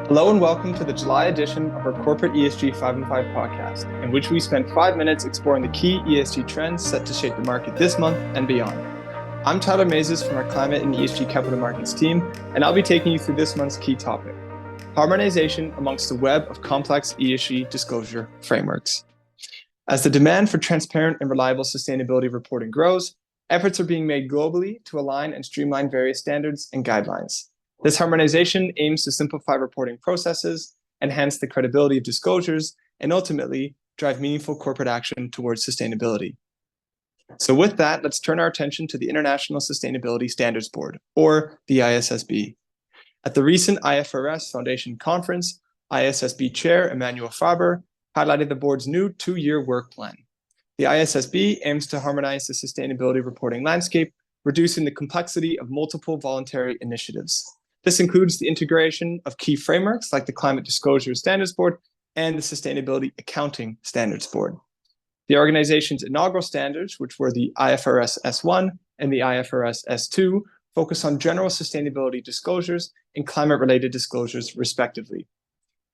Hello and welcome to the July edition of our corporate ESG 5 and 5 podcast, in which we spend 5 minutes exploring the key ESG trends set to shape the market this month and beyond. I'm Tyler Mazes from our Climate and ESG Capital Markets team, and I'll be taking you through this month's key topic: harmonization amongst the web of complex ESG disclosure frameworks. As the demand for transparent and reliable sustainability reporting grows, efforts are being made globally to align and streamline various standards and guidelines. This harmonization aims to simplify reporting processes, enhance the credibility of disclosures, and ultimately drive meaningful corporate action towards sustainability. So with that, let's turn our attention to the International Sustainability Standards Board, or the ISSB. At the recent IFRS Foundation Conference, ISSB Chair Emmanuel Faber highlighted the board's new 2-year work plan. The ISSB aims to harmonize the sustainability reporting landscape, reducing the complexity of multiple voluntary initiatives. This includes the integration of key frameworks like the Climate Disclosure Standards Board and the Sustainability Accounting Standards Board. The organization's inaugural standards, which were the IFRS S1 and the IFRS S2, focus on general sustainability disclosures and climate-related disclosures, respectively.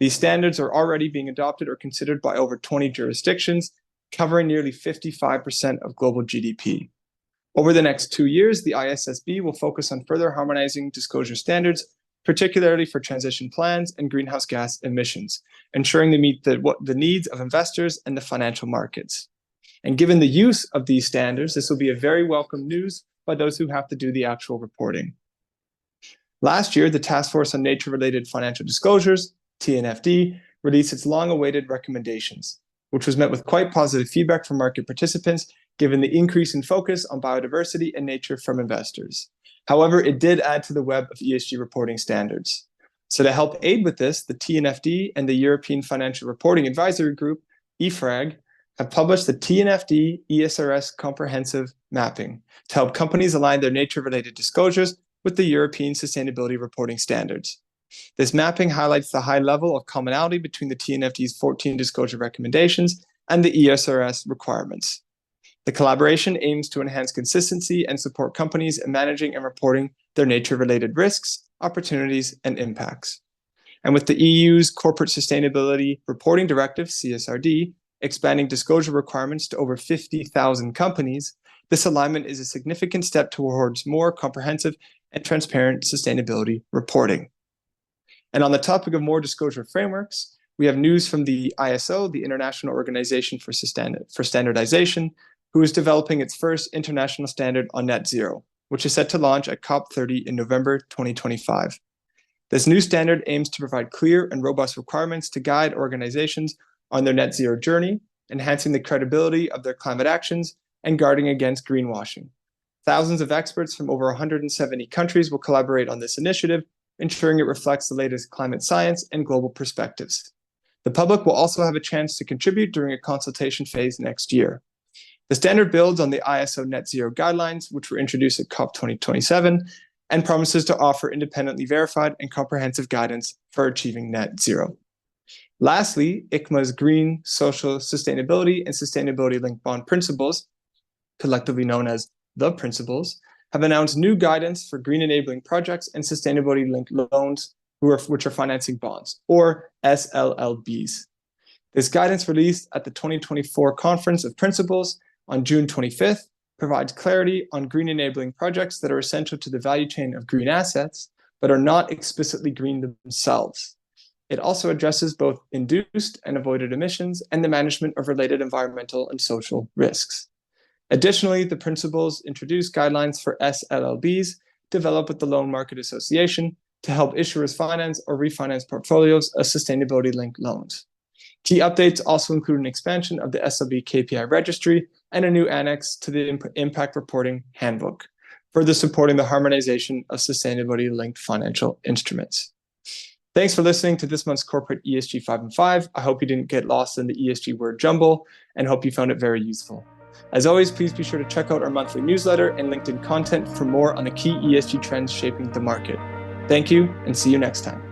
These standards are already being adopted or considered by over 20 jurisdictions, covering nearly 55% of global GDP. Over the next 2 years, the ISSB will focus on further harmonizing disclosure standards, particularly for transition plans and greenhouse gas emissions, ensuring they meet the needs of investors and the financial markets. And given the use of these standards, this will be a very welcome news by those who have to do the actual reporting. Last year, the Task Force on Nature-Related Financial Disclosures, TNFD, released its long-awaited recommendations, which was met with quite positive feedback from market participants, given the increase in focus on biodiversity and nature from investors. However, it did add to the web of ESG reporting standards. So to help aid with this, the TNFD and the European Financial Reporting Advisory Group, EFRAG, have published the TNFD ESRS Comprehensive Mapping to help companies align their nature-related disclosures with the European Sustainability Reporting Standards. This mapping highlights the high level of commonality between the TNFD's 14 disclosure recommendations and the ESRS requirements. The collaboration aims to enhance consistency and support companies in managing and reporting their nature-related risks, opportunities, and impacts. And with the EU's Corporate Sustainability Reporting Directive, CSRD, expanding disclosure requirements to over 50,000 companies, this alignment is a significant step towards more comprehensive and transparent sustainability reporting. And on the topic of more disclosure frameworks, we have news from the ISO, the International Organization for Standardization, who is developing its first international standard on net zero, which is set to launch at COP30 in November 2025. This new standard aims to provide clear and robust requirements to guide organizations on their net zero journey, enhancing the credibility of their climate actions and guarding against greenwashing. Thousands of experts from over 170 countries will collaborate on this initiative, ensuring it reflects the latest climate science and global perspectives. The public will also have a chance to contribute during a consultation phase next year. The standard builds on the ISO Net Zero guidelines, which were introduced at COP 2027, and promises to offer independently verified and comprehensive guidance for achieving net zero. Lastly, ICMA's Green, Social, Sustainability, and Sustainability-Linked Bond Principles, collectively known as the Principles, have announced new guidance for green enabling projects and sustainability-linked loans, which are financing bonds, or SLLBs. This guidance, released at the 2024 Conference of Principles on June 25th, provides clarity on green enabling projects that are essential to the value chain of green assets, but are not explicitly green themselves. It also addresses both induced and avoided emissions and the management of related environmental and social risks. Additionally, the principles introduce guidelines for SLLBs developed with the Loan Market Association to help issuers finance or refinance portfolios of sustainability-linked loans. Key updates also include an expansion of the SLB KPI registry and a new annex to the Impact Reporting Handbook, further supporting the harmonization of sustainability-linked financial instruments. Thanks for listening to this month's Corporate ESG 5 and 5. I hope you didn't get lost in the ESG word jumble and hope you found it very useful. As always, please be sure to check out our monthly newsletter and LinkedIn content for more on the key ESG trends shaping the market. Thank you, and see you next time.